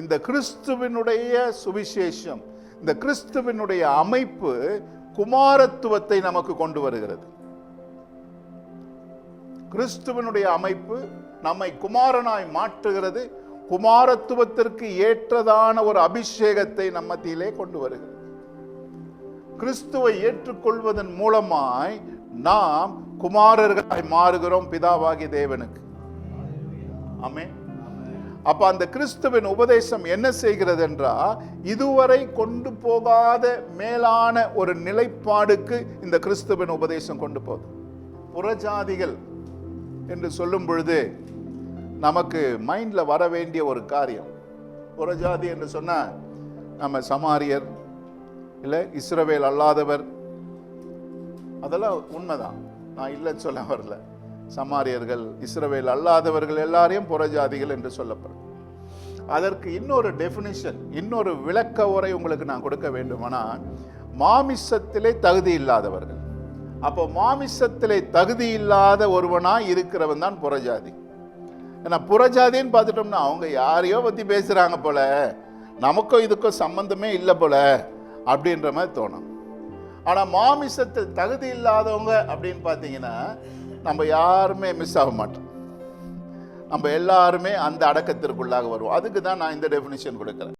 இந்த கிறிஸ்துவினுடைய சுவிசேஷம், இந்த கிறிஸ்துவினுடைய அமைப்பு குமாரத்துவத்தை நமக்கு கொண்டு வருகிறது. கிறிஸ்துவினுடைய அமைப்பு நம்மை குமாரனாய் மாற்றுகிறது. குமாரத்துவத்திற்கு ஏற்றதான ஒரு அபிஷேகத்தை நம்ம மத்தியிலே கொண்டு வருகிறது. கிறிஸ்துவை ஏற்றுக்கொள்வதன் மூலமாய் நாம் குமாரர்களாய் மாறுகிறோம் பிதாவாகிய தேவனுக்கு. ஆமென். அப்ப அந்த கிறிஸ்துவின் உபதேசம் என்ன செய்கிறது என்றால், இதுவரை கொண்டு போகாத மேலான ஒரு நிலைப்பாடுக்கு இந்த கிறிஸ்துவின் உபதேசம் கொண்டு போகுது. புறஜாதிகள் என்று சொல்லும் பொழுது நமக்கு மைண்ட்ல வர வேண்டிய ஒரு காரியம், புறஜாதி என்று சொன்னா நம்ம சமாரியர் இல்லை இஸ்ரவேல் அல்லாதவர், அதெல்லாம் உண்மைதான், நான் இல்லைன்னு சொல்ல வரல. சமாரியர்கள், இஸ்ரவேல் அல்லாதவர்கள் எல்லாரையும் புறஜாதிகள் என்று சொல்லப்படும். அதற்கு இன்னொரு டெஃபினிஷன், இன்னொரு விளக்க உரை உங்களுக்கு நான் கொடுக்க வேண்டுமானால், மாமிசத்திலே தகுதி இல்லாதவர்கள். அப்போ மாமிசத்திலே தகுதி இல்லாத ஒருவனாய் இருக்கிறவன் தான் புறஜாதி. ஏன்னா புறஜாதின்னு பார்த்துட்டோம்னா அவங்க யாரையோ பற்றி பேசுகிறாங்க போல, நமக்கும் இதுக்கும் சம்பந்தமே இல்லை போல அப்படின்ற மாதிரி தோணும். ஆனால் மாமிசத்தில் தகுதி இல்லாதவங்க அப்படின்னு பார்த்தீங்கன்னா நம்ம யாருமே மிஸ் ஆக மாட்டோம். நம்ம எல்லாருமே அந்த அடக்கத்திற்குள்ளாக வருவோம். அதுக்கு தான் நான் இந்த டெஃபினிஷன் கொடுக்குறேன்.